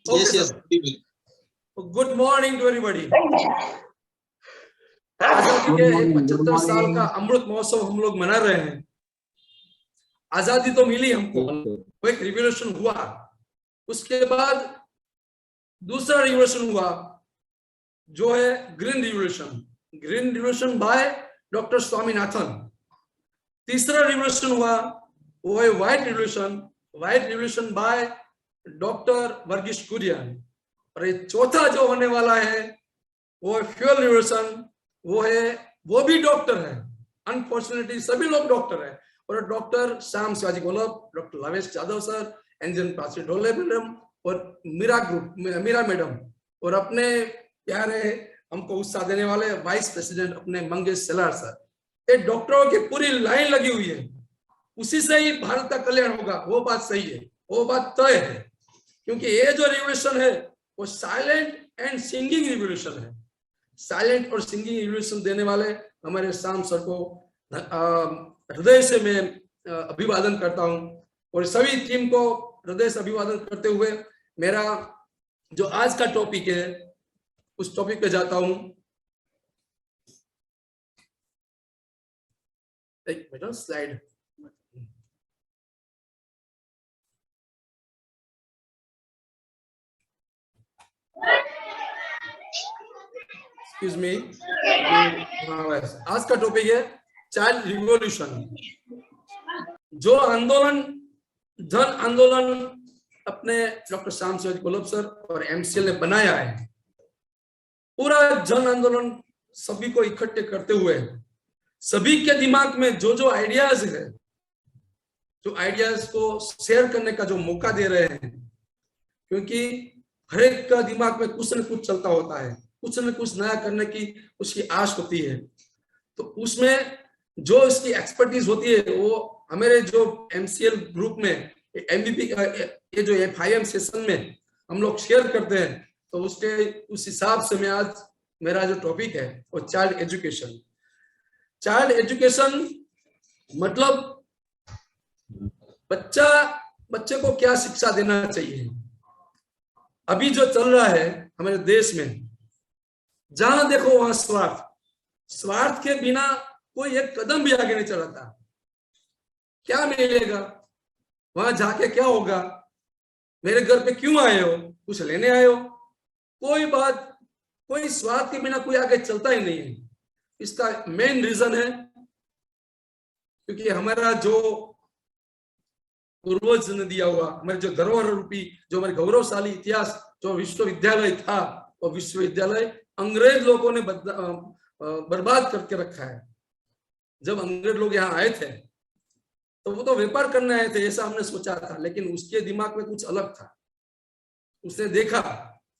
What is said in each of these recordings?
Okay, Yes, sir. yes. Good morning to everybody. आजादी के 75 साल का अमृत महोत्सव हम लोग मना रहे हैं। आजादी तो मिली हमको, वो एक रिवॉल्यूशन हुआ, उसके बाद दूसरा रिवॉल्यूशन हुआ जो है green revolution by doctor Swaminathan. तीसरा रिवॉल्यूशन हुआ वो है white revolution by doctor Verghese Kurien. और ये चौथा जो होने वाला है वो है फ्यूल रिवॉल्यूशन, वो भी डॉक्टर है। अनफॉर्चुनेटली सभी लोग डॉक्टर है, और doctor Shyam Shivaji गोलब, doctor लवेश Yadav sir, एंजन Pasi Dhole madam और मीरा मैडम, और अपने प्यारे हमको उत्साह देने वाले वाइस प्रेसिडेंट अपने मंगेश सेलार सर। ये डॉक्टरों की पूरी लाइन लगी हुई है, उसी से ही भारत का कल्याण होगा। वो बात सही है, वो बात तय है, क्योंकि ये जो रिवॉल्यूशन है वो साइलेंट एंड सिंगिंग रिवॉल्यूशन है। साइलेंट और सिंगिंग रिवॉल्यूशन देने वाले हमारे श्याम सर को हृदय से मैं अभिवादन करता हूं, और सभी टीम को हृदय से अभिवादन करते हुए मेरा जो आज का टॉपिक है उस टॉपिक पे जाता हूं। एक मिनट, स्लाइड। Excuse me. आज का टॉपिक है चाइल्ड रिवॉल्यूशन। जो आंदोलन, जन आंदोलन अपने डॉक्टर श्याम शिवाजी गोलब सर और एमसीएल ने बनाया है, पूरा जन आंदोलन सभी को इकट्ठे करते हुए सभी के दिमाग में जो आइडियाज है, जो आइडियाज को शेयर करने का जो मौका दे रहे हैं, क्योंकि हर एक का दिमाग में कुछ न कुछ चलता होता है, कुछ न कुछ नया करने की उसकी आश होती है। तो उसमें जो इसकी एक्सपर्टीज होती है वो हमारे जो एमसीएल ग्रुप में एमबीपी ये जो FIM सेशन में हम लोग शेयर करते हैं, तो उस हिसाब से मैं आज मेरा जो टॉपिक है वो चाइल्ड एजुकेशन। चाइल्ड एजुकेशन मतलब बच्चे को क्या शिक्षा देना चाहिए। अभी जो चल रहा है हमारे देश में, जहां देखो वहां स्वार्थ के बिना कोई एक कदम भी आगे नहीं चलाता। क्या मिलेगा वहां जाके, क्या होगा, मेरे घर पे क्यों आए हो, कुछ लेने आए हो, कोई बात, कोई स्वार्थ के बिना कोई आगे चलता ही नहीं है। इसका मेन रीजन है क्योंकि हमारा जो पूर्वज ने दिया हुआ, हमारे जो धरोहर रूपी, जो हमारे गौरवशाली इतिहास, जो विश्वविद्यालय था, वो विश्वविद्यालय अंग्रेज लोगों ने बर्बाद करके रखा है। जब अंग्रेज लोग यहाँ आए थे तो वो तो व्यापार करने आए थे ऐसा हमने सोचा था, लेकिन उसके दिमाग में कुछ अलग था। उसने देखा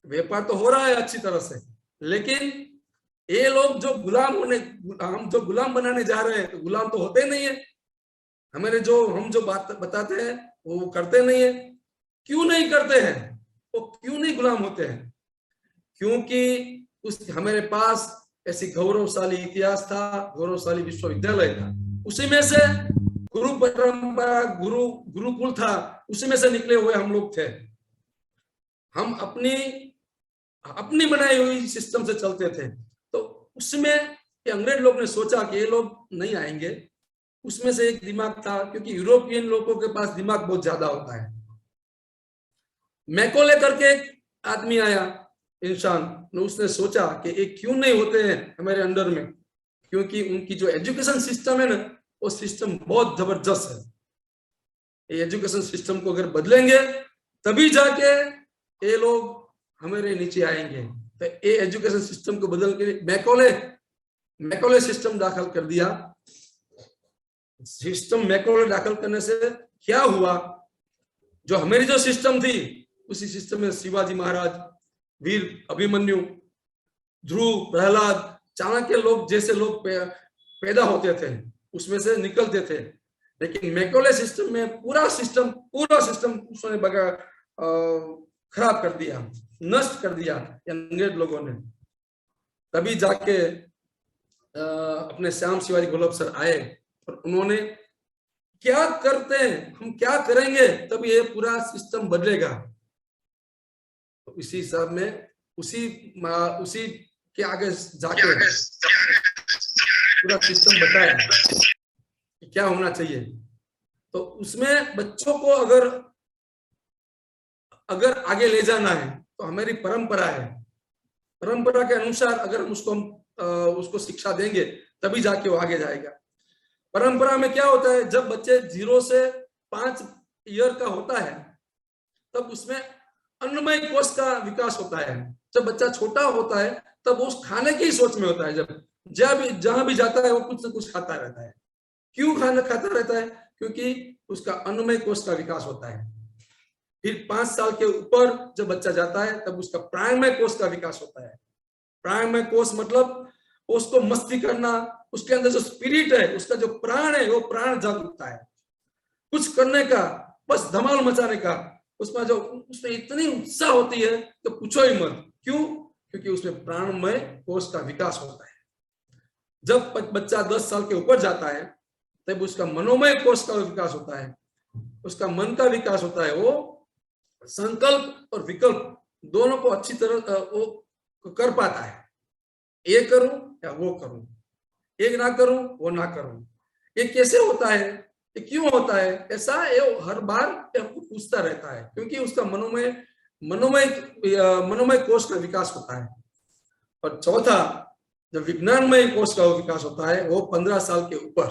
व्यापार तो हो रहा है अच्छी तरह से, लेकिन ये लोग जो हम जो गुलाम बनाने जा रहे हैं, तो गुलाम तो होते नहीं है। हम जो बात बताते हैं वो करते नहीं है। क्यों नहीं करते हैं, वो क्यों नहीं गुलाम होते हैं? क्योंकि हमारे पास ऐसी गौरवशाली इतिहास था, गौरवशाली विश्वविद्यालय था, उसी में से गुरु परंपरा, गुरुकुल था, उसी में से निकले हुए हम लोग थे। हम अपनी बनाई हुई सिस्टम से चलते थे। तो उसमें अंग्रेज लोग ने सोचा कि ये लोग नहीं आएंगे। उसमें से एक दिमाग था, क्योंकि यूरोपियन लोगों के पास दिमाग बहुत ज्यादा होता है। मैकोले करके एक आदमी आया, इंसान, उसने सोचा कि ये क्यों नहीं होते हैं हमारे अंडर में, क्योंकि उनकी जो एजुकेशन सिस्टम है ना, वो सिस्टम बहुत जबरदस्त है। ये एजुकेशन सिस्टम को अगर बदलेंगे तभी जाके ये लोग हमारे नीचे आएंगे। तो ये एजुकेशन सिस्टम को बदल के मैकोले सिस्टम दाखिल कर दिया। सिस्टम मैकोले दाखिल करने से क्या हुआ, जो हमारी जो सिस्टम थी उसी सिस्टम में शिवाजी महाराज, वीर अभिमन्यु, ध्रुव, प्रहलाद, चाणक्य लोग जैसे लोग पैदा होते थे, उसमें से निकलते थे। लेकिन मैकोले सिस्टम में पूरा सिस्टम उसने खराब कर दिया, नष्ट कर दिया अंग्रेज लोगों ने। तभी जाके अपने श्याम शिवाजी गोलब सर आए और उन्होंने क्या करते हैं, हम क्या करेंगे तब ये पूरा सिस्टम बदलेगा। तो इसी हिसाब में उसी के आगे जाके पूरा सिस्टम बताया कि क्या होना चाहिए। तो उसमें बच्चों को अगर आगे ले जाना है तो हमारी परंपरा है, परंपरा के अनुसार अगर हम उसको शिक्षा देंगे तभी जाके वो आगे जाएगा। परंपरा में क्या होता है, जब बच्चे 0 से 5 ईयर का होता है तब उसमें अन्नमय कोश का विकास होता है। जब बच्चा छोटा होता है तब वो खाने की सोच में होता है, जहां भी जाता है वो कुछ न कुछ खाता रहता है। क्यों खाना खाता रहता है? क्योंकि उसका अन्नमय कोश का विकास होता है। फिर 5 साल के ऊपर जब बच्चा जाता है तब उसका प्राणमय कोश का विकास होता है। प्राणमय कोश मतलब उसको मस्ती करना, उसके अंदर जो स्पिरिट है, उसका जो प्राण है वो प्राण जाग उठता है, कुछ करने का, बस धमाल मचाने का। उसमें इतनी उत्साह होती है तो पूछो ही मत। क्यों? क्योंकि उसमें प्राणमय कोश का विकास होता है। जब बच्चा 10 साल के ऊपर जाता है तब उसका मनोमय कोश का विकास होता है, उसका मन का विकास होता है। वो संकल्प और विकल्प दोनों को अच्छी तरह वो कर पाता है। ये करूं या वो करूं, एक ना करूं वो ना करूं। ये कैसे होता है, ये क्यों होता है ऐसा, ये हर बार आपको पूछता रहता है, क्योंकि उसका मनोमय कोश का विकास होता है। और चौथा, जब विज्ञानमय कोश का विकास होता है वो 15 साल के ऊपर,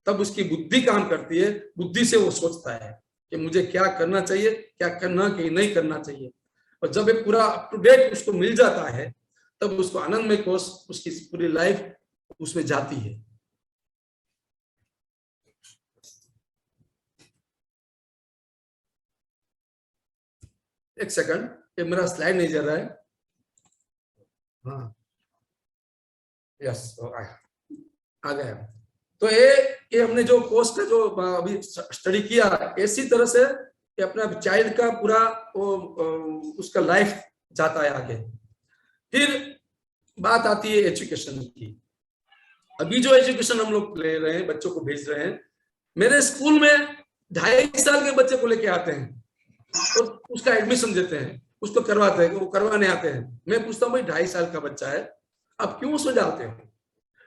तब उसकी बुद्धि काम करती है। बुद्धि से वो सोचता है कि मुझे क्या करना चाहिए, क्या करना कि नहीं करना चाहिए। और जब एक पूरा अप टू डेट उसको मिल जाता है तब उसको आनंदमय कोश, उसकी पूरी लाइफ उसमें जाती है। एक सेकंड, ये मेरा स्लाइड नहीं जा रहा है। हाँ, यस, आ गया। तो ये हमने जो कोर्स का जो अभी स्टडी किया, इसी तरह से कि अपना चाइल्ड का पूरा उसका लाइफ जाता है आगे। फिर बात आती है एजुकेशन की। अभी जो एजुकेशन हम लोग ले रहे हैं, बच्चों को भेज रहे हैं, मेरे स्कूल में 2.5 साल के बच्चे को लेके आते हैं और उसका एडमिशन देते हैं, उसको करवाते हैं, वो करवाने आते हैं। मैं पूछता हूँ भाई 2.5 साल का बच्चा है, आप क्यों उसमें डालते हो?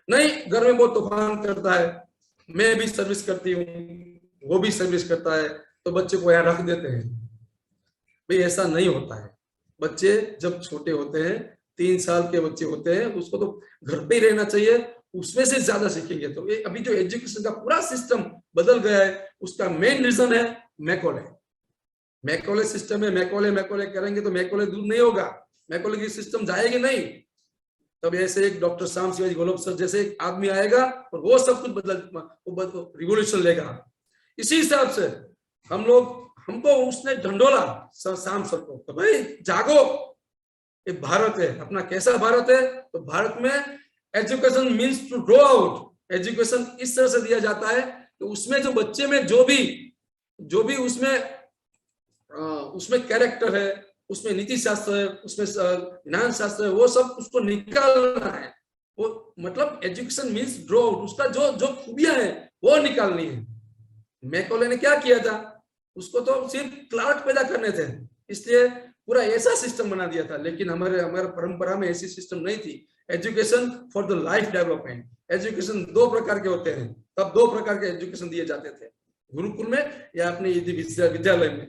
नहीं, घर में बहुत तूफान करता है, मैं भी सर्विस करती हूँ, वो भी सर्विस करता है, तो बच्चे को यहाँ रख देते हैं। भाई ऐसा नहीं होता है। बच्चे जब छोटे होते हैं, 3 साल के बच्चे होते हैं, उसको तो घर पे ही रहना चाहिए, उसमें से ज्यादा सीखेंगे। तो ये अभी जो एजुकेशन का पूरा सिस्टम बदल गया है, उसका मेन रीजन है मैकॉले सिस्टम है। मैकॉले करेंगे तो मैकॉले दूर नहीं होगा, मैकॉले की सिस्टम जाएगी नहीं। तब ऐसे एक डॉक्टर श्याम शिवाजी गोलब सर जैसे एक आदमी आएगा और वो सब कुछ रिवोल्यूशन लेगा। इसी हिसाब से हमको उसने ढंढोला श्याम सर को, तो भाई जागो, ये भारत है अपना। कैसा भारत है? तो भारत में education means to draw out. Education इस तरह से दिया जाता है कि उसमें जो बच्चे में जो भी उसमें कैरेक्टर है, उसमें नीति शास्त्र है, उसमें ज्ञान शास्त्र है, वो सब उसको निकालना है। वो मतलब एजुकेशन मीन्स ड्रॉ आउट, उसका जो खूबियां है वो निकालनी है। मैकॉले ने क्या किया था, उसको तो सिर्फ क्लार्क पैदा करने थे, इसलिए पूरा ऐसा सिस्टम बना दिया था। लेकिन हमारे परंपरा में ऐसी सिस्टम नहीं थी। Education for the life development. Education 2 प्रकार के होते हैं, तब 2 प्रकार के एजुकेशन दिए जाते थे, गुरुकुल में या अपने विद्यालय में।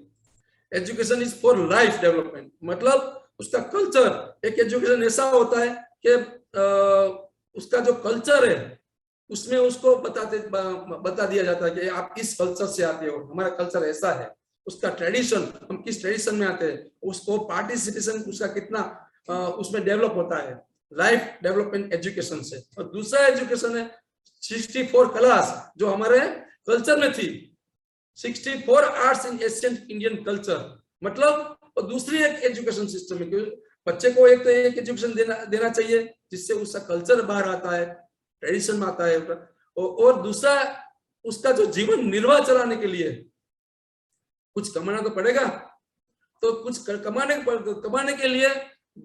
Education is for life development, मतलब उसका कल्चर। एक एजुकेशन ऐसा होता है कि उसका जो कल्चर है उसमें उसको बता दिया जाता है कि आप किस कल्चर से आते हो, हमारा कल्चर ऐसा है। उसका ट्रेडिशन, हम किस ट्रेडिशन में आते हैं, उसको पार्टिसिपेशन उसका कितना उसमें डेवलप होता है, लाइफ डेवलपमेंट एजुकेशन से। और दूसरा एजुकेशन है 64 क्लास जो हमारे कल्चर में थी, 64 arts in ancient Indian culture. मतलब और दूसरी एक एजुकेशन सिस्टम है। बच्चे को एक तो एक एजुकेशन देना चाहिए जिससे उसका कल्चर बाहर आता है, ट्रेडिशन में आता है, और दूसरा उसका जो जीवन निर्वाह चलाने के लिए कुछ कमाना तो पड़ेगा। तो कुछ कमाने के लिए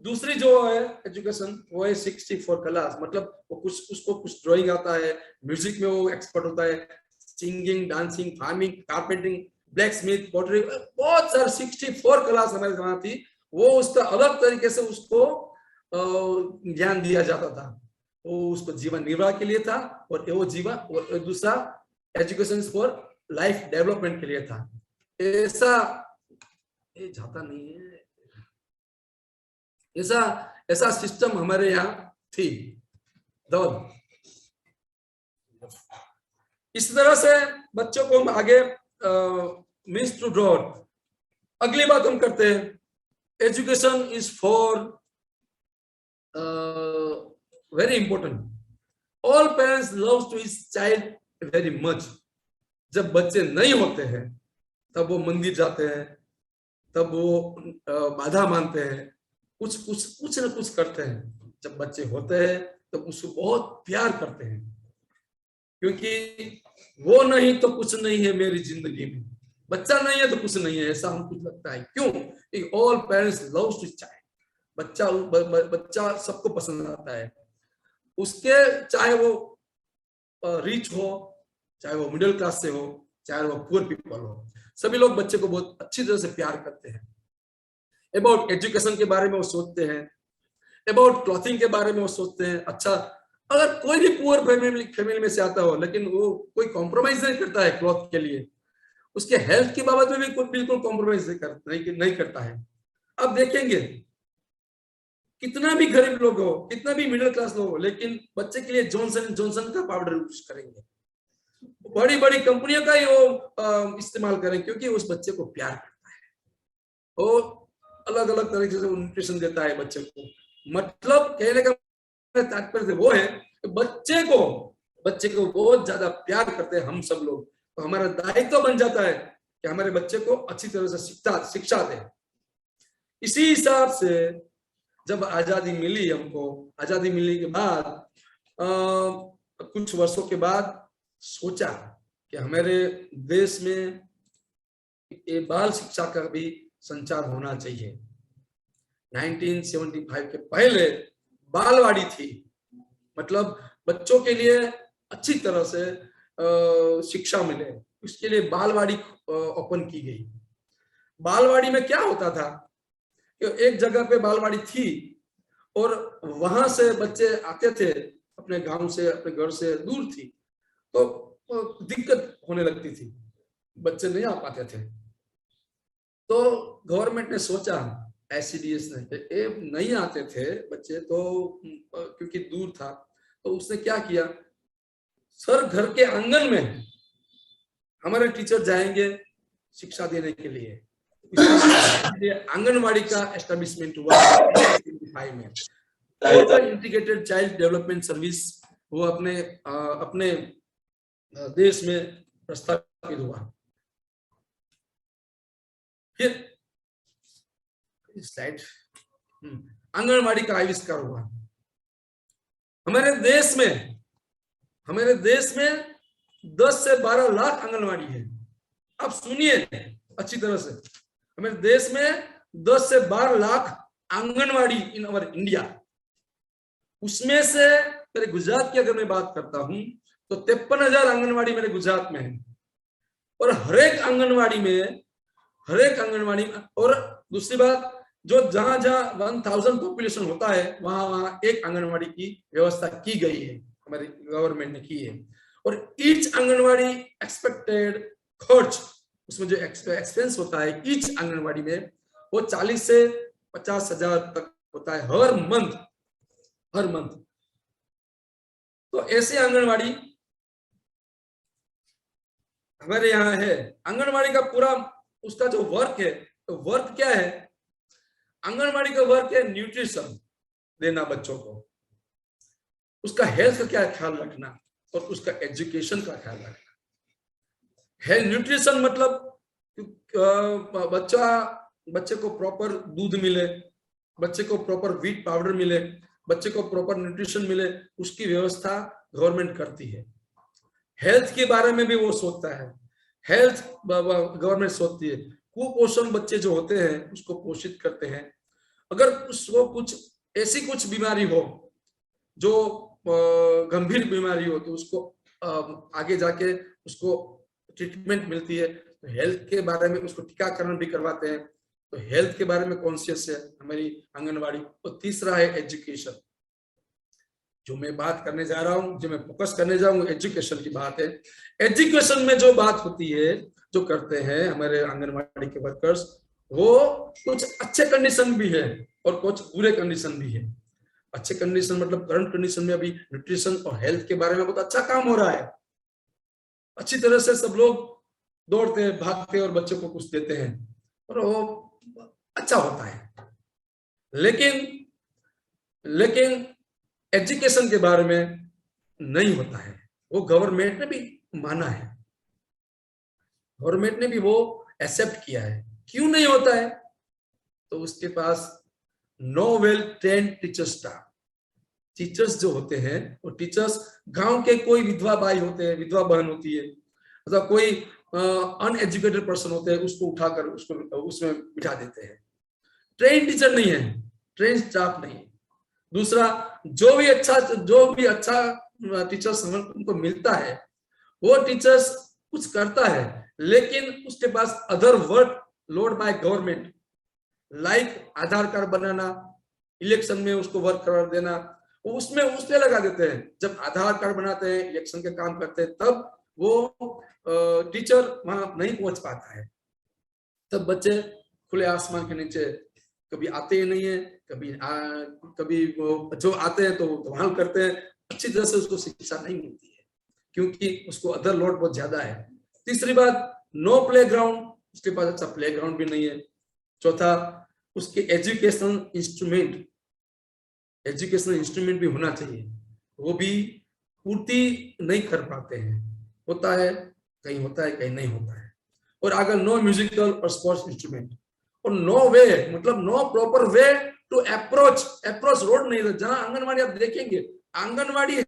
दूसरी जो है एजुकेशन वो है 64 क्लास। मतलब वो उसको कुछ ड्राइंग आता है, म्यूजिक में वो एक्सपर्ट होता है, singing, dancing, farming, carpentry, black Smith, pottery, बहुत सारे 64 क्लास हमारे वहां थी। वो उसका अलग तरीके से उसको ज्ञान दिया जाता था। वो उसको जीवन निर्वाह के लिए था, और वो जीवन और दूसरा एजुकेशन फॉर लाइफ डेवलपमेंट के लिए था। ऐसा ये जाता नहीं है, ऐसा ऐसा सिस्टम हमारे यहाँ थी दौर। इस तरह से बच्चों को हम आगे मीन्स टू ड्रॉ। अगली बात हम करते हैं, education is for very important. All parents love to his child very much. जब बच्चे नहीं होते हैं तब वो मंदिर जाते हैं, तब वो बाधा मानते हैं, कुछ न कुछ करते हैं। जब बच्चे होते हैं तब उसको बहुत प्यार करते हैं, क्योंकि वो नहीं तो कुछ नहीं है मेरी जिंदगी में। बच्चा नहीं है तो कुछ नहीं है, ऐसा हमको लगता है। क्यों? All parents love to child. बच्चा सबको पसंद आता है। उसके चाहे वो रिच हो, चाहे वो मिडिल क्लास से हो, चाहे वो पुअर पीपल हो, सभी लोग बच्चे को बहुत अच्छी तरह से प्यार करते हैं। अबाउट एजुकेशन के बारे में वो सोचते हैं, अबाउट क्लॉथिंग के बारे में वो सोचते हैं। अच्छा, अगर कोई भी पुअर फैमिली में से आता हो, लेकिन वो कोई कॉम्प्रोमाइज नहीं करता है क्लॉथ के लिए, उसके हेल्थ की बाबत में भी कोई बिल्कुल कॉम्प्रोमाइज नहीं करता है। अब देखेंगे कितना भी गरीब लोग हो, कितना भी मिडिल क्लास लोग हो, लेकिन बच्चे के लिए जॉनसन जॉनसन का पाउडर यूज करेंगे, बड़ी बड़ी कंपनियों का ही वो इस्तेमाल करें, क्योंकि उस बच्चे को प्यार करता है। वो अलग अलग तरीके से न्यूट्रिशन देता है बच्चे को। मतलब कहने का तात्पर्य वो है कि बच्चे को बहुत ज्यादा प्यार करते हैं हम सब लोग। तो हमारा दायित्व बन जाता है कि हमारे बच्चे को अच्छी तरह से शिक्षा दें। इसी हिसाब से जब आजादी मिली हमको, आजादी मिलने के बाद कुछ वर्षों के बाद सोचा कि हमारे देश में ये बाल शिक्षा का भी संचार होना चाहिए। 1975 के पहले बालवाड़ी थी, मतलब बच्चों के लिए अच्छी तरह से शिक्षा मिले, उसके लिए बालवाड़ी ओपन की गई। बालवाड़ी में क्या होता था कि एक जगह पे बालवाड़ी थी और वहां से बच्चे आते थे, अपने गांव से, अपने घर से दूर थी, तो दिक्कत होने लगती थी, बच्चे नहीं आ पाते थे। तो गवर्नमेंट ने सोचा, एससीडीएस ने, नहीं आते थे बच्चे तो क्योंकि दूर था, तो उसने क्या किया, सर घर के आंगन में हमारे टीचर जाएंगे शिक्षा देने के लिए। आंगनवाड़ी का एस्टेब्लिशमेंट हुआ 1975 में। इंटीग्रेटेड चाइल्ड डेवलपमेंट सर्विस वो अपने देश में प्रस्तावित हुआ। फिर स्लाइड, आंगनवाड़ी का आविष्कार हुआ। हमारे देश में 10 से 12 लाख आंगनवाड़ी है। अब सुनिए अच्छी तरह से, हमारे देश में 10 से 12 लाख आंगनवाड़ी इन अवर इंडिया। उसमें से मेरे गुजरात की अगर मैं बात करता हूं तो 53,000 आंगनवाड़ी मेरे गुजरात में है। और हर एक आंगनवाड़ी में, और दूसरी बात, जो जहां 1000 पॉपुलेशन होता है वहां एक आंगनवाड़ी की व्यवस्था की गई है, हमारी गवर्नमेंट ने की है। और ईच आंगनवाड़ी एक्सपेक्टेड खर्च, उसमें जो एक्सपेंस होता है ईच आंगनवाड़ी में, वो 40 से 50,000 तक होता है हर मंथ। तो ऐसे आंगनवाड़ी हमारे यहाँ है। आंगनवाड़ी का पूरा उसका जो वर्क है, तो वर्क क्या है, आंगनवाड़ी का वर्क है न्यूट्रिशन देना बच्चों को, उसका हेल्थ का क्या ख्याल रखना, और उसका एजुकेशन का ख्याल रखना। हेल्थ न्यूट्रिशन मतलब बच्चे को प्रॉपर दूध मिले, बच्चे को प्रॉपर व्हीट पाउडर मिले, बच्चे को प्रॉपर न्यूट्रिशन मिले, उसकी व्यवस्था गवर्नमेंट करती है। हेल्थ के बारे में भी वो सोचता है, हेल्थ गवर्नमेंट सोचती है। कुपोषण बच्चे जो होते हैं उसको पोषित करते हैं। अगर उसको कुछ बीमारी हो जो गंभीर बीमारी हो, तो उसको आगे जाके उसको ट्रीटमेंट मिलती है। तो हेल्थ के बारे में उसको टीकाकरण भी करवाते हैं, तो हेल्थ के बारे में कॉन्शियस है हमारी आंगनवाड़ी। और तीसरा है एजुकेशन। जो मैं बात करने जा रहा हूं, जो मैं फोकस करने जा रहा हूं, एजुकेशन की बात है। एजुकेशन में जो बात होती है, जो करते हैं हमारे आंगनवाड़ी के वर्कर्स, वो कुछ अच्छे कंडीशन भी है और कुछ बुरे कंडीशन भी है। अच्छे कंडीशन मतलब करंट कंडीशन में अभी न्यूट्रिशन और हेल्थ के बारे में बहुत अच्छा काम हो रहा है। अच्छी तरह से सब लोग दौड़ते भागते और बच्चों को कुछ देते हैं और वो अच्छा होता है। लेकिन एजुकेशन के बारे में नहीं होता है। वो गवर्नमेंट ने भी माना है, गवर्नमेंट ने भी वो एक्सेप्ट किया है। क्यों नहीं होता है? तो उसके पास no well trained teacher staff. Teachers जो होते हैं वो टीचर्स गांव के कोई विधवा भाई होते हैं, विधवा बहन होती है, अथवा कोई अनएजुकेटेड पर्सन होते हैं, उसको उठाकर उसको उसमें बिठा देते हैं। ट्रेन टीचर नहीं है, ट्रेन स्टाफ नहीं है। दूसरा, जो भी अच्छा टीचर्स उनको मिलता है, वो टीचर्स कुछ करता है, लेकिन उसके पास other work load by government, like Aadhaar card बनाना, इलेक्शन में उसको वर्क करा देना, उसमें उसमें लगा देते हैं। जब आधार कार्ड बनाते हैं, इलेक्शन के काम करते हैं, तब वो टीचर वहां नहीं पहुंच पाता है। तब बच्चे खुले आसमान के नीचे कभी आते ही नहीं है, कभी वो जो आते हैं तो धमाल करते हैं, अच्छी तरह से उसको शिक्षा नहीं मिलती है क्योंकि उसको अदर लोड बहुत ज्यादा है। तीसरी बात, नो प्लेग्राउंड, उसके पास अच्छा प्लेग्राउंड भी नहीं है। चौथा, उसके एजुकेशनल इंस्ट्रूमेंट भी होना चाहिए, वो भी पूर्ति नहीं कर पाते हैं। होता है कहीं, होता है कहीं नहीं होता है। और अगर नो म्यूजिकल और स्पोर्ट्स इंस्ट्रूमेंट, और नो वे मतलब no proper way to approach road नहीं है। जहां आंगनवाड़ी आप देखेंगे, आंगनवाड़ी है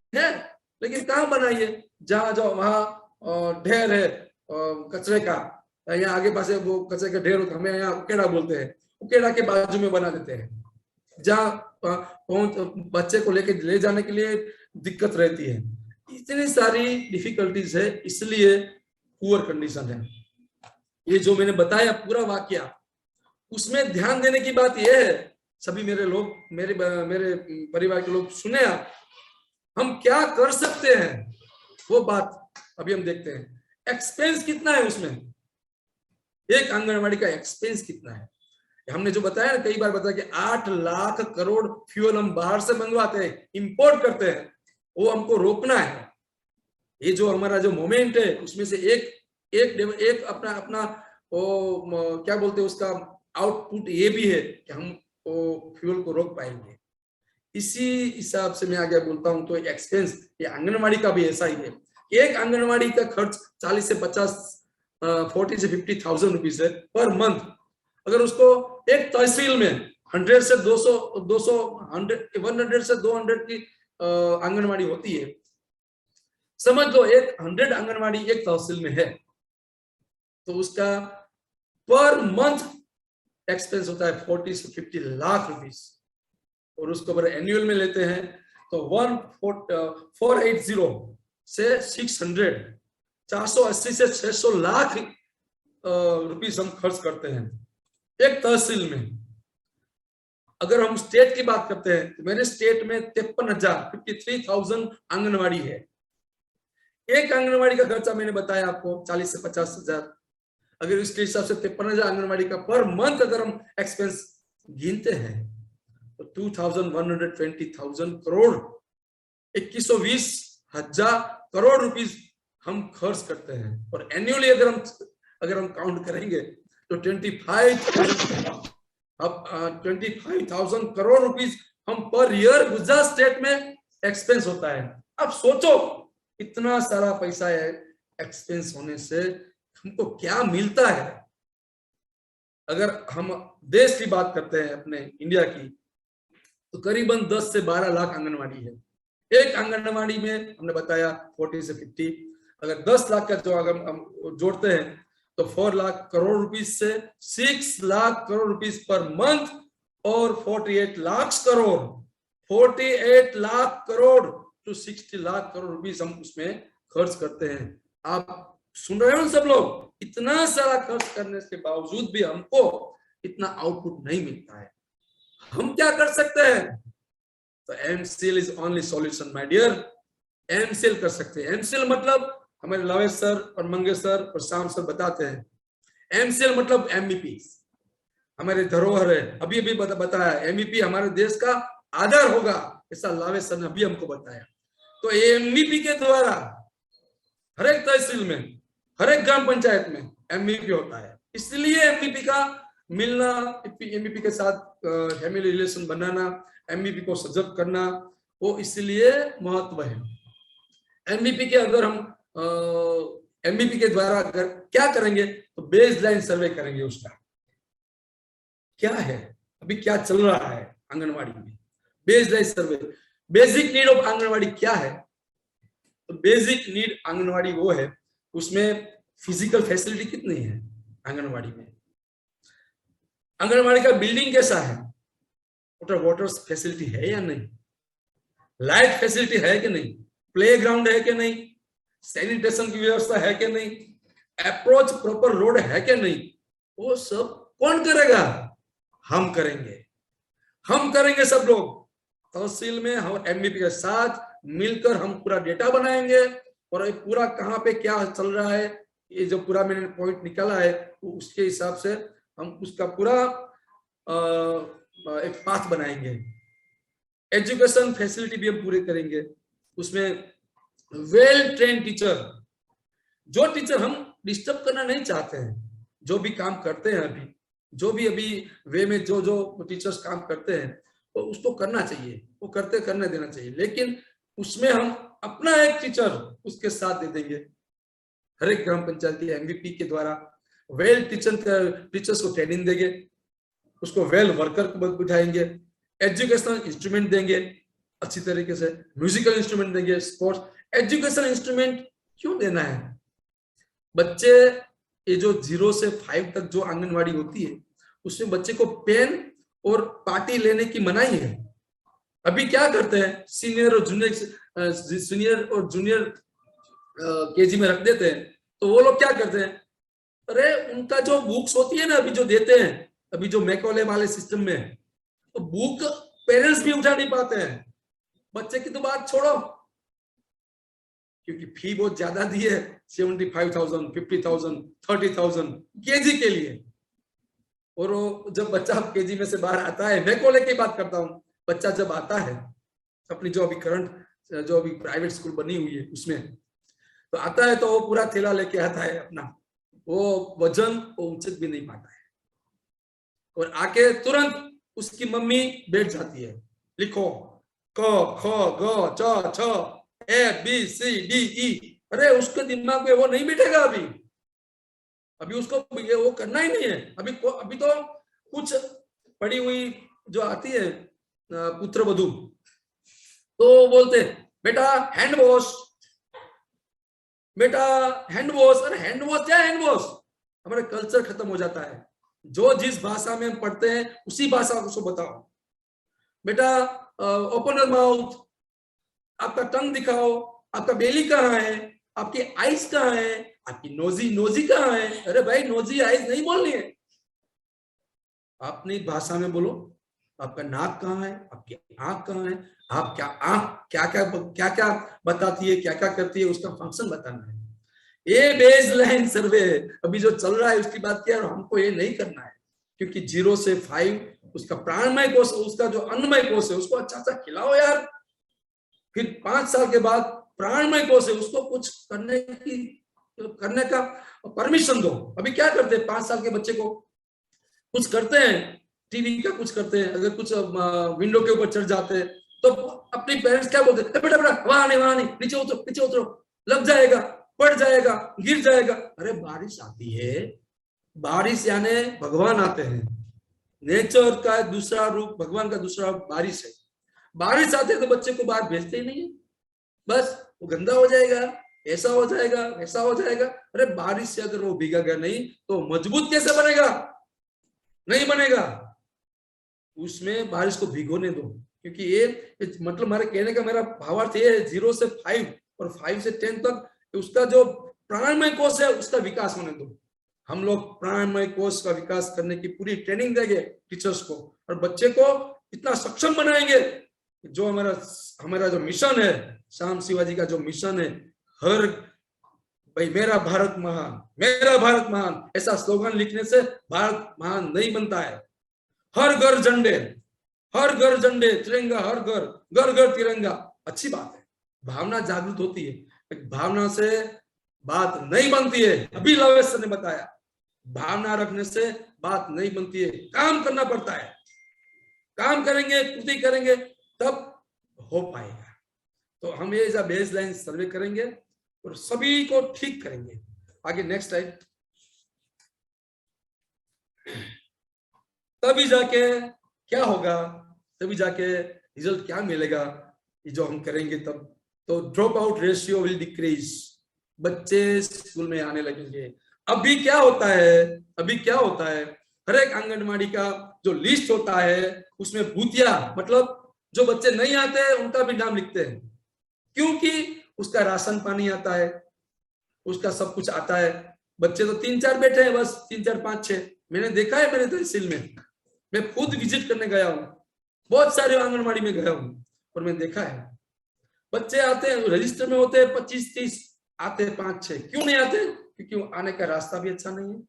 लेकिन कहाँ बनाई है? जहां जाओ वहां ढेर है कचरे का, यहाँ आगे पास वो कचरे का ढेर होता है, हमें यहाँ उकेड़ा बोलते हैं, उकेड़ा के बाजू में बना देते हैं, जहाँ बच्चे को लेके ले जाने के लिए दिक्कत रहती है। इतनी सारी डिफिकल्टीज है, इसलिए पुअर कंडीशन है। ये जो मैंने बताया पूरा वाक्य, उसमें ध्यान देने की बात यह है, सभी मेरे लोग, मेरे परिवार के लोग सुने आप, हम क्या कर सकते हैं वो बात अभी हम देखते हैं। एक्सपेंस कितना है उसमें, एक आंगनवाड़ी का एक्सपेंस कितना है? हमने जो बताया ना, कई बार बताया कि 8 लाख करोड़ फ्यूल हम बाहर से मंगवाते हैं, इंपोर्ट करते हैं, वो हमको रोकना है। ये जो हमारा जो मोमेंट है, उसमें से एक अपना वो क्या बोलते हैं, उसका आउटपुट ये भी है कि हम वो फ्यूल को रोक पाएंगे। इसी हिसाब से मैं आगे बोलता हूं, तो एक्सपेंस ये आंगनवाड़ी का भी ऐसा ही है। एक आंगनवाड़ी का खर्च 40 से 50 40 से 50,000 रुपीज है पर मंथ। अगर उसको एक तहसील में 100 से 200 की आंगनवाड़ी होती है, समझ लो एक 100 आंगनवाड़ी एक तहसील में है, तो उसका पर मंथ एक्सपेंस होता है 40 से 50 लाख रुपीस। और उसको अगर एनुअल में लेते हैं तो 480 से 600, 480 से 600 लाख रुपीस हम खर्च करते हैं एक तहसील में। अगर हम स्टेट की बात करते हैं तो मेरे स्टेट में 53,000 आंगनवाड़ी है। एक आंगनवाड़ी का खर्चा मैंने बताया आपको 40 से 50,000। अगर इसके हिसाब से 53,000 आंगनवाड़ी का पर मंथ अगर हम एक्सपेंस गिनते हैं तो 2,120,000 करोड़, 2120,000 करोड़ रुपीस हम खर्च करते हैं। और एनुअली अगर हम काउंट करेंगे तो 25,000 करोड़ रुपीस हम पर ईयर गुजरात स्टेट में एक्सपेंस होता है। अब सोचो इतना सारा पैसा है, एक्सपेंस होने से हमको क्या मिलता है? अगर हम देश की बात करते हैं अपने इंडिया की, तो करीबन 10 से 12 लाख आंगनवाड़ी है। एक आंगनवाड़ी में हमने बताया 40 से 50, अगर 10 लाख का जो अगर हम जोड़ते हैं तो 4 लाख करोड़ रुपीस से 6 lakh crore rupees per month, और 48 लाख करोड़ टू 60 लाख करोड़ रुपीस हम उसमें खर्च करते हैं। आप सुन रहे हो सब लोग? इतना सारा खर्च करने के बावजूद भी हमको इतना आउटपुट नहीं मिलता है। हम क्या कर सकते हैं? तो MCL is only solution my dear. MCL कर सकते हैं। एमसीएल मतलब हमारे लवेश सर और मंगेश सर और श्याम सर बताते हैं, एमसीएल मतलब एमवीपी हमारे धरोहर है। अभी अभी बताया एमवीपी हमारे देश का आधार होगा, ऐसा लवेश सर ने अभी हमको बताया। तो एमवीपी के द्वारा हर एक तहसील में, हर एक ग्राम पंचायत में एमवीपी होता है। इसलिए एमवीपी का मिलना, एमवीपी के साथ फैमिली रिलेशन बनाना, एमवीपी को सजग करना, वो इसलिए महत्व है। एमवीपी के अगर हम एमवीपी के द्वारा अगर क्या करेंगे तो बेस लाइन सर्वे करेंगे, उसका क्या है, अभी क्या चल रहा है आंगनवाड़ी में। Base line survey, basic need of anganwadi क्या है? तो बेसिक नीड आंगनवाड़ी वो है, उसमें फिजिकल फैसिलिटी कितनी है आंगनवाड़ी में, आंगनवाड़ी का बिल्डिंग कैसा है, वाटर फैसिलिटी है या नहीं, लाइट फैसिलिटी है कि नहीं, प्लेग्राउंड है कि नहीं, सैनिटेशन की व्यवस्था है कि नहीं, अप्रोच प्रॉपर रोड है कि नहीं, वो सब कौन करेगा? हम करेंगे, हम करेंगे सब लोग तहसील में। हम एमवीपी के साथ मिलकर हम पूरा डेटा बनाएंगे और ये पूरा कहाँ पे क्या चल रहा है, ये जो पूरा मैंने पॉइंट निकाला है तो उसके हिसाब से हम उसका पूरा एक पाथ बनाएंगे। एजुकेशन फैसिलिटी भी हम पूरे करेंगे, उसमें वेल ट्रेन टीचर, जो टीचर हम डिस्टर्ब करना नहीं चाहते हैं, जो भी काम करते हैं अभी, जो भी अभी वे में जो टीचर्स काम करते हैं तो उसको करना चाहिए, वो करने देना चाहिए, लेकिन उसमें हम अपना एक टीचर उसके साथ दे देंगे। हर एक ग्राम पंचायत की एमवीपी के द्वारा वेल टीचर्स को ट्रेनिंग देंगे, उसको वेल वर्कर को बिठाएंगे, एजुकेशनल इंस्ट्रूमेंट देंगे अच्छी तरीके से, म्यूजिकल इंस्ट्रूमेंट देंगे, स्पोर्ट्स। एजुकेशनल इंस्ट्रूमेंट क्यों देना है? बच्चे ये जो 0 से 5 तक जो आंगनवाड़ी होती है उसमें बच्चे को पेन और पार्टी लेने की मनाही है। अभी क्या करते हैं, सीनियर और जूनियर केजी में रख देते हैं, तो वो लोग क्या करते हैं, अरे उनका जो बुक्स होती है ना अभी जो देते हैं, अभी जो मैकॉले वाले सिस्टम में, तो बुक पेरेंट्स भी उठा नहीं पाते हैं। बच्चे की तो बात छोड़ो, क्योंकि फी बहुत ज्यादा दी है, 75,000, 50,000, 30,000 केजी के लिए। और जब बच्चा केजी में से बाहर आता है, मैकॉले की बात करता हूँ, बच्चा जब आता है अपनी जो अभी करंट जो अभी प्राइवेट स्कूल बनी हुई है उसमें, तो आता है तो वो पूरा थैला लेके आता है अपना, वो वजन वो उचित भी नहीं पाता है, और आके तुरंत उसकी मम्मी बैठ जाती है, लिखो क ख ग च छ A B C D E. अरे उसके दिमाग में वो नहीं बैठेगा, अभी उसको वो करना ही नहीं है। अभी तो कुछ पड़ी हुई जो आती है पुत्र वधू, तो बोलते बेटा हैंड वॉश, बेटा हैंड वॉश। अरे हैंड वॉश क्या हैंड वॉश? हमारा कल्चर खत्म हो जाता है। जो जिस भाषा में हम पढ़ते हैं उसी भाषा को बताओ। बेटा ओपन योर माउथ, आपका टंग दिखाओ, आपका बेली कहाँ है, आपकी आईज कहाँ है, आपकी नोजी कहाँ है। अरे भाई नोजी आईज नहीं बोलनी है, अपनी भाषा में बोलो। आपका नाक कहाँ है, आपकी आंख कहाँ है, आप क्या आंख क्या क्या बताती है, क्या क्या करती है, उसका फंक्शन बताना है। ये बेस लाइन सर्वे अभी जो चल रहा है उसकी बात किया, और हमको ये नहीं करना है, क्योंकि 0 से 5 उसका प्राणमय कोष, उसका जो अन्नमय कोष है उसको अच्छा सा खिलाओ यार। फिर 5 साल के बाद प्राणमय कोष है उसको कुछ करने का परमिशन दो। अभी क्या करते हैं, 5 साल के बच्चे को कुछ करते हैं, टीवी का कुछ करते हैं, अगर कुछ विंडो के ऊपर चढ़ जाते हैं तो अपने पेरेंट्स क्या बोलते हैं, बेटा बेटा वहां नहीं, नीचे उतरो, लग जाएगा, पड़ जाएगा, गिर जाएगा। अरे बारिश आती है, बारिश यानी भगवान आते हैं, नेचर का दूसरा रूप, भगवान का दूसरा रूप बारिश है। बारिश आते है तो बच्चे को बाहर भेजते ही नहीं है, बस वो गंदा हो जाएगा, ऐसा हो जाएगा, वैसा हो जाएगा। अरे बारिश से अगर वो भीगेगा नहीं तो मजबूत कैसे बनेगा? नहीं बनेगा। उसमें बारिश को भिगोने दो, क्योंकि ये मतलब हमारे कहने का मेरा भावार्थ ये है, 0 से 5 और 5 से 10 तक उसका जो प्राणमय कोष है उसका विकास होने दो। हम लोग प्राणमय कोश का विकास करने की पूरी ट्रेनिंग देंगे टीचर्स को, और बच्चे को इतना सक्षम बनाएंगे। जो हमारा जो मिशन है, श्याम शिवाजी का जो मिशन है, हर भाई मेरा भारत महान, मेरा भारत महान, ऐसा स्लोगन लिखने से भारत महान नहीं बनता है। हर घर झंडे, हर घर झंडे, तिरंगा हर घर, घर घर तिरंगा, अच्छी बात है, भावना जागृत होती है। भावना से बात नहीं बनती है, अभी लवेश सर ने बताया, भावना रखने से बात नहीं बनती है, काम करना पड़ता है। काम करेंगे, कृति करेंगे, तब हो पाएगा। तो हम ये बेस लाइन सर्वे करेंगे और सभी को ठीक करेंगे। आगे नेक्स्ट स्लाइड। तभी जाके क्या होगा, तभी जाके रिजल्ट क्या मिलेगा, ये जो हम करेंगे तब। तो drop out ratio will decrease, बच्चे स्कूल में आने लगेंगे। अभी क्या होता है, अभी क्या होता है, हर एक आंगनबाड़ी का जो लिस्ट होता है उसमें भूतिया, मतलब जो बच्चे नहीं आते उनका भी नाम लिखते हैं, क्योंकि उसका राशन पानी आता है, उसका सब कुछ आता है। बच्चे तो 3-4 बैठे हैं बस, 3-4, 5-6, मैंने देखा है, मेरे तहसील में मैं खुद विजिट करने गया हूँ, बहुत सारे आंगनबाड़ी में गया हूँ और मैंने देखा है बच्चे आते हैं, रजिस्टर में होते हैं 25-30, आते हैं 5-6। क्यों नहीं आते? क्योंकि आने का रास्ता भी अच्छा नहीं है।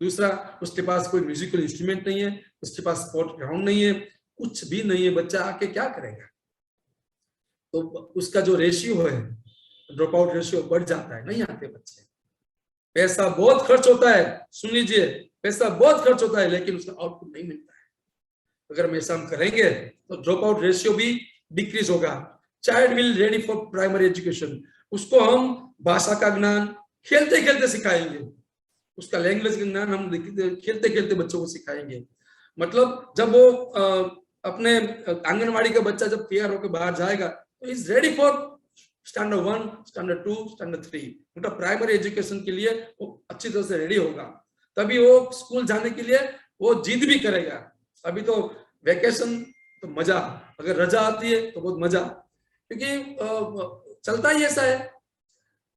दूसरा, उसके पास कोई म्यूजिकल इंस्ट्रूमेंट नहीं है, उसके पास स्पोर्ट ग्राउंड नहीं है, कुछ भी नहीं है, बच्चा आके क्या करेगा? तो उसका जो रेशियो है, ड्रॉप आउट रेशियो बढ़ जाता है, नहीं आते बच्चे। पैसा बहुत खर्च होता है, सुन लीजिए, पैसा बहुत खर्च होता है, लेकिन उसका आउटपुट नहीं मिलता है। अगर हम ऐसा करेंगे तो ड्रॉप आउट रेशियो भी डिक्रीज होगा। Child will ready for primary education, उसको हम भाषा का ज्ञान खेलते खेलते सिखाएंगे, उसका लैंग्वेज का ज्ञान हम खेलते खेलते बच्चों को सिखाएंगे। मतलब जब वो अपने आंगनबाड़ी का बच्चा जब तैयार होकर बाहर जाएगा तो is ready for standard 1, standard 2, standard 3, मतलब प्राइमरी एजुकेशन के लिए वो अच्छी तरह से रेडी होगा, तभी वो स्कूल जाने के लिए वो जिद भी करेगा। अभी तो वेकेशन तो मजा, अगर रजा आती है तो बहुत मजा, क्योंकि चलता ही ऐसा है।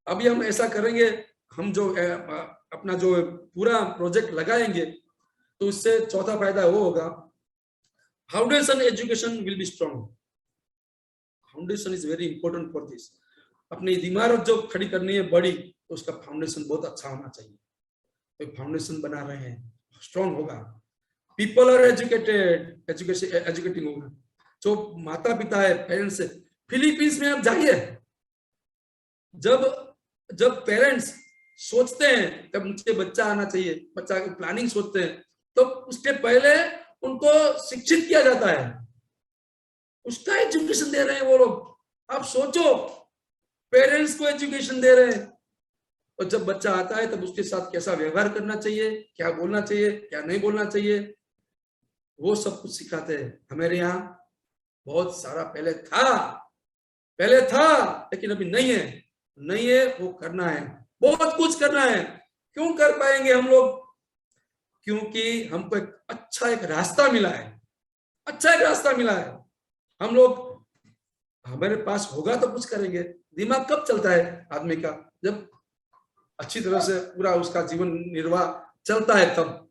अभी हम ऐसा करेंगे, हम जो अपना जो पूरा प्रोजेक्ट लगाएंगे तो उससे चौथा फायदा वो होगा, foundation education will be strong. Foundation is very important for this. अपनी इमारत जो खड़ी करनी है बड़ी, तो उसका फाउंडेशन बहुत अच्छा होना चाहिए। तो फाउंडेशन बना रहे हैं, स्ट्रॉन्ग होगा। पीपल आर एजुकेटेड, एजुकेटिंग होगा। जो माता पिता है, पेरेंट्स है, फिलीपींस में आप जाइए, जब पेरेंट्स सोचते हैं तब मुझे बच्चा आना चाहिए, बच्चा की प्लानिंग सोचते हैं, तो उसके पहले उनको शिक्षित किया जाता है, उसका एजुकेशन दे रहे हैं वो लोग। आप सोचो, पेरेंट्स को एजुकेशन दे रहे हैं, और जब बच्चा आता है तब उसके साथ कैसा व्यवहार करना चाहिए, क्या बोलना चाहिए, क्या नहीं बोलना चाहिए, वो सब कुछ सिखाते हैं। हमारे यहाँ बहुत सारा पहले था, लेकिन अभी नहीं है, वो करना है, बहुत कुछ करना है। क्यों कर पाएंगे हम लोग? क्योंकि हमको एक अच्छा रास्ता मिला है, हम लोग, हमारे पास होगा तो कुछ करेंगे। दिमाग कब चलता है आदमी का? जब अच्छी तरह से पूरा उसका जीवन निर्वाह चलता है तब।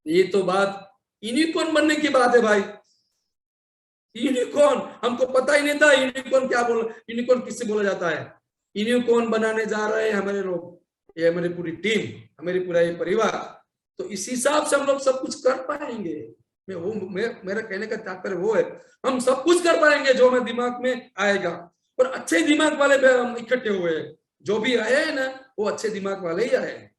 ये तो बात यूनिकॉर्न बनने की बात है भाई। यूनिकॉर्न, हमको पता ही नहीं था यूनिकॉर्न क्या बोला, यूनिकॉर्न किससे बोला जाता है। यूनिकॉर्न बनाने जा रहे हैं हमारे लोग, ये हमारी पूरी टीम, हमारी पूरा ये परिवार। तो इस हिसाब से हम लोग सब कुछ कर पाएंगे। मेरा कहने का तात्पर्य वो है, हम सब कुछ कर पाएंगे जो हमारे दिमाग में आएगा। और अच्छे दिमाग वाले हम इकट्ठे हुए हैं, जो भी आए हैं ना वो अच्छे दिमाग वाले ही आए हैं,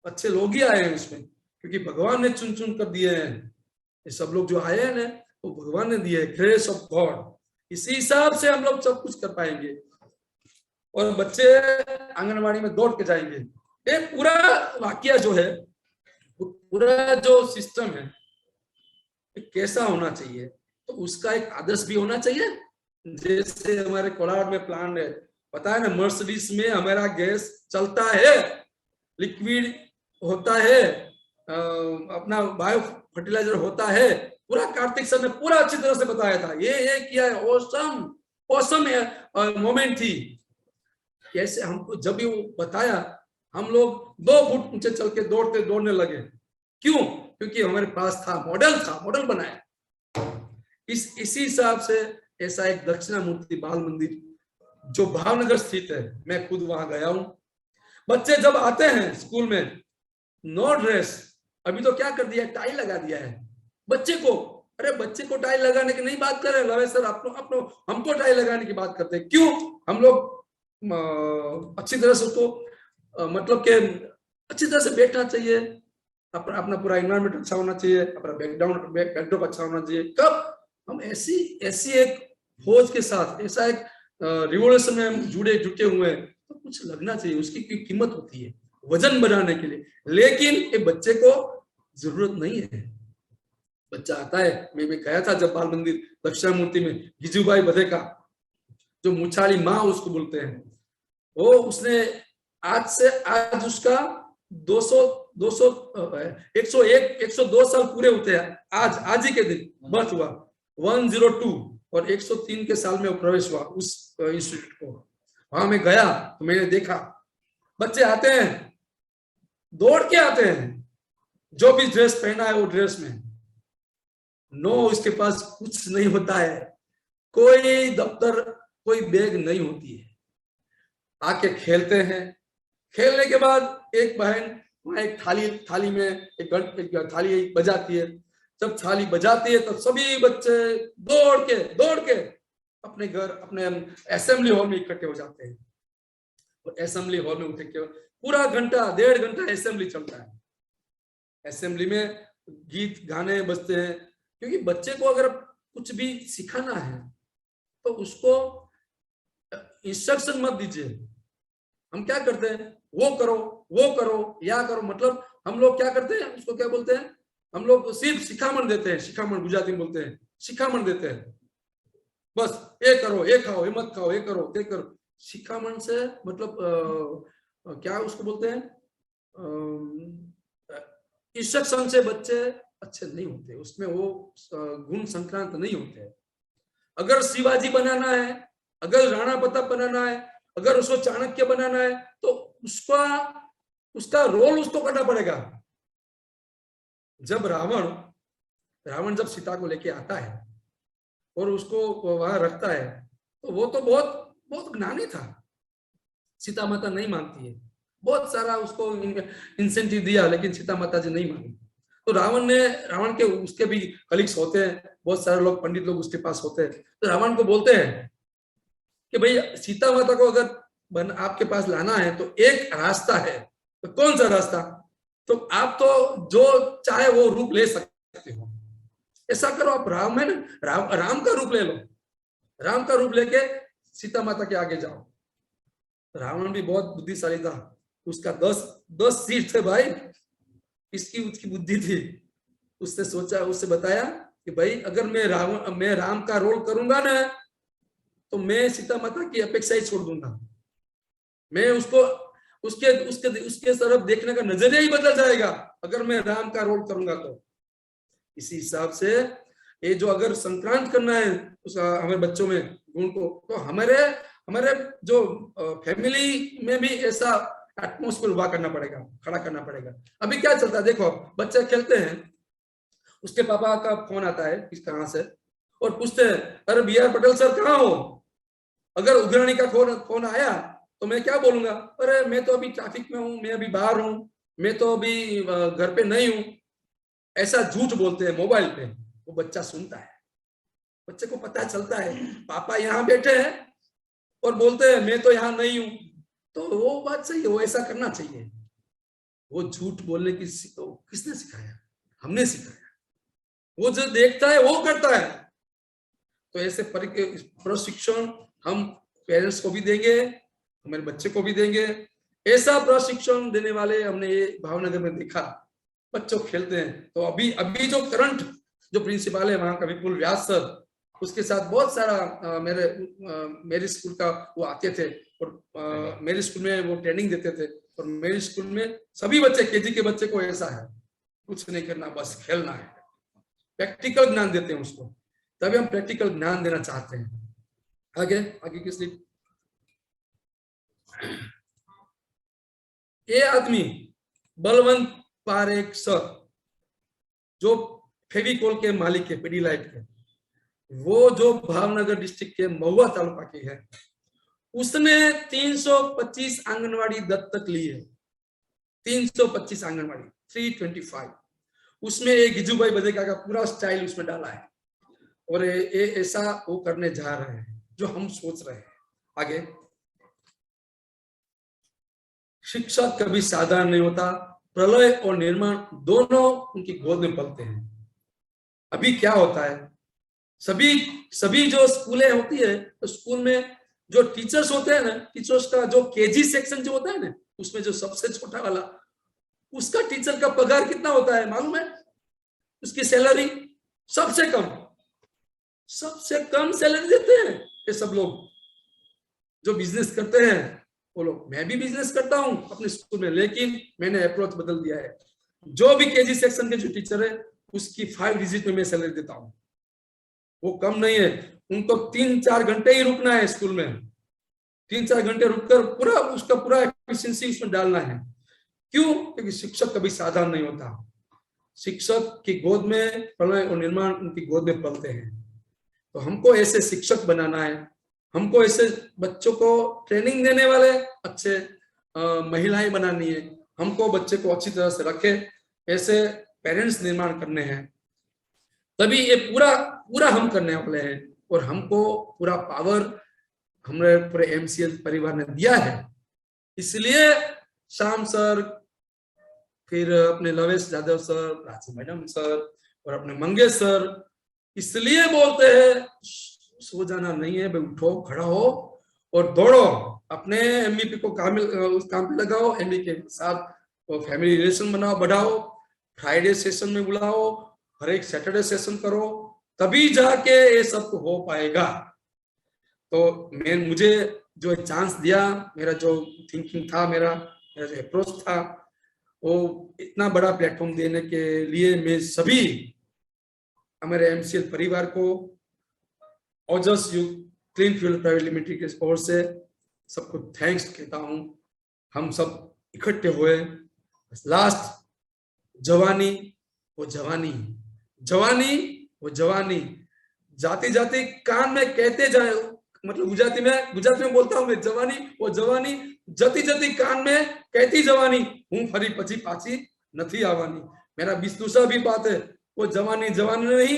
अच्छे लोग ही आए हैं इसमें, क्योंकि भगवान ने चुन कर दिए हैं। ये सब लोग जो आए हैं ना वो भगवान ने दिए, ग्रेस ऑफ गॉड। इसी हिसाब से हम लोग सब कुछ कर पाएंगे और बच्चे आंगनबाड़ी में दौड़ के जाएंगे। ये पूरा वाक्य जो है, पूरा जो सिस्टम है कैसा होना चाहिए, तो उसका एक आदर्श भी होना चाहिए। जैसे हमारे कोलाड में प्लांट है, पता है ना, मर्सिडीज में हमारा गैस चलता है, लिक्विड होता है, अपना बायो फर्टिलाइजर होता है। पूरा कार्तिक सर ने पूरा अच्छी तरह से बताया था, ये किया है, ऑसम मोमेंट थी। कैसे हमको जब ये बताया, हम लोग 2 फुट ऊंचे चल के दौड़ने लगे। क्यों? क्योंकि हमारे पास था, मॉडल बनाया। इसी हिसाब से ऐसा एक दक्षिणामूर्ति बाल मंदिर जो भावनगर स्थित है, मैं खुद वहां गया हूं। बच्चे जब आते हैं स्कूल में, नो ड्रेस, अभी तो क्या कर दिया, टाई लगा दिया है बच्चे को। अरे बच्चे को टाई लगाने की नहीं बात कर रहे लवे सर, अपनो हमको टाई लगाने की बात करते हैं। क्यों? हम लोग अच्छी तरह से उसको मतलब के अच्छी तरह से बैठना चाहिए, अपना पूरा एनवायरनमेंट अच्छा होना चाहिए, अपना बैकड्रॉप अच्छा होना चाहिए। कब हम ऐसी एक फौज के साथ, ऐसा एक रिवॉल्यूशन में हम जुटे हुए हैं, तो कुछ लगना चाहिए, उसकी कीमत होती है वजन बढ़ाने के लिए। लेकिन ये बच्चे को जरूरत नहीं है। बच्चा आता है, मैं गया था जब बाल मंदिर दक्षिणामूर्ति में, गिजूबाई बधेका, जो मुछाली माँ उसको बोलते हैं, वो उसने आज उसका 102 साल पूरे होते हैं। आज ही के दिन बर्थ हुआ, 102, और 103 के साल में वो प्रवेश हुआ उस इंस्टीट्यूट को। वहां मैं गया तो मैंने देखा बच्चे आते हैं, दौड़ के आते हैं, जो भी ड्रेस पहना है वो ड्रेस में, नो उसके पास कुछ नहीं होता है, कोई दफ्तर कोई बैग नहीं होती है। आके खेलते हैं, खेलने के बाद एक बहन वहां एक थाली में एक थाली बजाती है। जब थाली बजाती है तो सभी बच्चे दौड़ के अपने घर, अपने असेंबली हॉल में इकट्ठे हो जाते हैं। और असेंबली हॉल में उठे के पूरा घंटा 1.5 घंटा असेंबली चलता है। असेंबली में गीत गाने बजते हैं, क्योंकि बच्चे को अगर कुछ भी सिखाना है तो उसको इंस्ट्रक्शन मत दीजिए। हम क्या करते हैं, वो करो या करो, मतलब हम लोग क्या करते हैं, उसको क्या बोलते हैं, हम लोग सिर्फ शिखामण देते हैं, शिखामण गुजराती में बोलते हैं, शिखामण देते हैं। बस ये करो, ये खाओ, ये मत खाओ, ये करो, ये करो। शिखामण से मतलब क्या उसको बोलते हैं, इंस्ट्रक्शन से बच्चे अच्छे नहीं होते, उसमें वो गुण संक्रांत नहीं होते। अगर शिवाजी बनाना है, अगर राणा प्रताप बनाना है, अगर उसको चाणक्य बनाना है, तो उसका रोल उसको करना पड़ेगा। जब रावण जब सीता को लेके आता है और उसको वहां रखता है, तो वो तो बहुत ज्ञानी था। सीता माता नहीं मानती है, बहुत सारा उसको इंसेंटिव दिया, लेकिन सीता माता जी नहीं मानी। तो रावण के उसके भी कलीग्स होते हैं, बहुत सारे लोग, पंडित लोग उसके पास होते हैं। तो रावण को बोलते हैं कि भाई सीता माता को अगर आपके पास लाना है तो एक रास्ता है। तो कौन सा रास्ता? तो आप तो जो चाहे वो रूप ले सकते हो, ऐसा करो, आप राम है ना, राम का रूप ले लो, राम का रूप लेके सीता माता के आगे जाओ। रावण भी बहुत बुद्धिशाली था, उसका 10 सिर थे भाई, उसकी बुद्धि थी। उससे बताया कि भाई अगर मैं राम का रोल करूंगा ना, तो मैं सीता माता की अपेक्षा ही छोड़ दूंगा। मैं उसको उसके तरफ देखने का नजरिया ही बदल जाएगा अगर मैं राम का रोल करूंगा। तो इसी हिसाब से ये जो अगर संक्रांत करना है हमारे बच्चों में गुण को, तो हमारे जो फैमिली में भी ऐसा एटमोस्फेयर उभा करना पड़ेगा, खड़ा करना पड़ेगा। अभी क्या चलता है देखो, बच्चे खेलते हैं, उसके पापा का फोन आता है किस कहां से, और पूछते हैं अरे BR पटेल सर कहाँ हो। अगर उग्राणी का फोन आया तो मैं क्या बोलूंगा, अरे मैं तो अभी ट्रैफिक में हूं, मैं अभी बाहर हूं, मैं तो अभी घर पे नहीं हूं। ऐसा झूठ बोलते हैं मोबाइल पे। वो बच्चा सुनता है, बच्चे को पता चलता है पापा यहाँ बैठे हैं और बोलते हैं मैं तो यहाँ नहीं हूं। तो वो बात सही है, वो ऐसा करना चाहिए। वो झूठ बोलने की किसने सिखाया? हमने सिखाया। वो जो देखता है वो करता है। तो ऐसे प्रशिक्षण हम पेरेंट्स को भी देंगे, हमारे बच्चे को भी देंगे। ऐसा प्रशिक्षण देने वाले हमने ये भावनगर में देखा, बच्चों खेलते हैं। तो अभी जो करंट जो प्रिंसिपल है वहां का विपुल व्यास सर, उसके साथ बहुत सारा मेरे स्कूल का वो आते थे और मेरे स्कूल में वो ट्रेनिंग देते थे। और मेरे स्कूल में सभी बच्चे, KG के बच्चे को ऐसा है, कुछ नहीं करना, बस खेलना है। प्रैक्टिकल ज्ञान देते हैं उसको, तभी हम प्रैक्टिकल ज्ञान देना चाहते हैं। आगे की स्लिप। ये आदमी बलवंत पारेख सर, जो फेविकोल के मालिक है, पिडीलाइट के, वो जो भावनगर डिस्ट्रिक्ट के महुआ तालुका की है, उसने 325 आंगनवाड़ी दत्तक ली है। 325 आंगनवाड़ी, 325। उसमें एक गिजूभाई बदेका का पूरा स्टाइल उसमें डाला है, और ऐसा वो करने जा रहे हैं जो हम सोच रहे हैं। आगे, शिक्षक कभी साधारण नहीं होता, प्रलय और निर्माण दोनों उनकी गोद में पलते हैं। अभी क्या होता है, सभी जो स्कूलें होती है, तो स्कूल में जो टीचर्स होते हैं ना, टीचर्स का जो केजी सेक्शन जो होता है ना, उसमें जो सबसे छोटा वाला, उसका टीचर का पगार कितना होता है मालूम है? उसकी सैलरी सबसे कम सैलरी देते हैं ये सब लोग जो बिजनेस करते हैं वो लोग। मैं भी बिजनेस करता हूं अपने स्कूल में, लेकिन मैंने अप्रोच बदल दिया है। जो भी केजी सेक्शन के जो टीचर है, उसकी 5 डिजिट में मैं सैलरी देता हूं। वो कम नहीं है, उनको 3-4 घंटे ही रुकना है स्कूल में, 3-4 घंटे रुककर पूरा उसका पूरा एफिशिएंसी उसमें डालना है। क्यों? क्योंकि शिक्षक कभी साधारण नहीं होता। शिक्षक की गोद में प्रलय और निर्माण उनकी गोद में पलते हैं। तो हमको ऐसे शिक्षक बनाना है, हमको ऐसे बच्चों को ट्रेनिंग देने वाले अच्छे महिलाएं बनानी है, हमको बच्चे को अच्छी तरह से रखे, ऐसे पेरेंट्स निर्माण करने हैं। तभी ये पूरा हम करने वाले हैं, और हमको पूरा पावर हमारे पूरे एमसीएल परिवार ने दिया है। इसलिए श्याम सर, फिर अपने लवेश यादव सर, राजी मैडम सर, और अपने मंगेश सर इसलिए बोलते हैं सो जाना नहीं है भाई, उठो, खड़ा हो और दौड़ो, अपने एमईपी को उस काम पे लगाओ, एमई के साथ फैमिली रिलेशन बनाओ, बढ़ाओ, फ्राइडे सेशन में बुलाओ, हर एक सैटरडे सेशन करो, तभी जाके ये सब हो पाएगा। तो मुझे जो चांस दिया, मेरा जो थिंकिंग था, मेरा जो अप्रोच था, वो इतना बड़ा प्लेटफॉर्म देने के लिए मैं सभी हमारे एमसीएल परिवार को, ओजस क्लीन फ्यूल प्राइवेट लिमिटेड के ओर से सबको थैंक्स कहता हूं। हम सब इकट्ठे हुए, लास्ट जवानी वो जवानी, जवानी वो जवानी, जाती जाती कान में कहते जाए, मतलब गुजराती में बोलता हूं मैं, जवानी वो जवानी, जती जती कान में कहती जवानी, हूं फरी पची पाची नहीं आवानी। मेरा दूसरा भी बात है, वो जवानी जवानी नहीं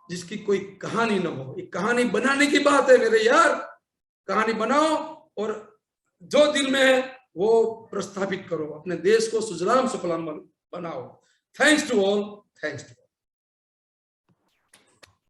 जिसकी कोई कहानी न हो। एक कहानी बनाने की बात है मेरे यार, कहानी बनाओ और जो दिल में है वो प्रस्थापित करो, अपने देश को सुजलाम सुफलाम बनाओ। Thanks to all, thanks to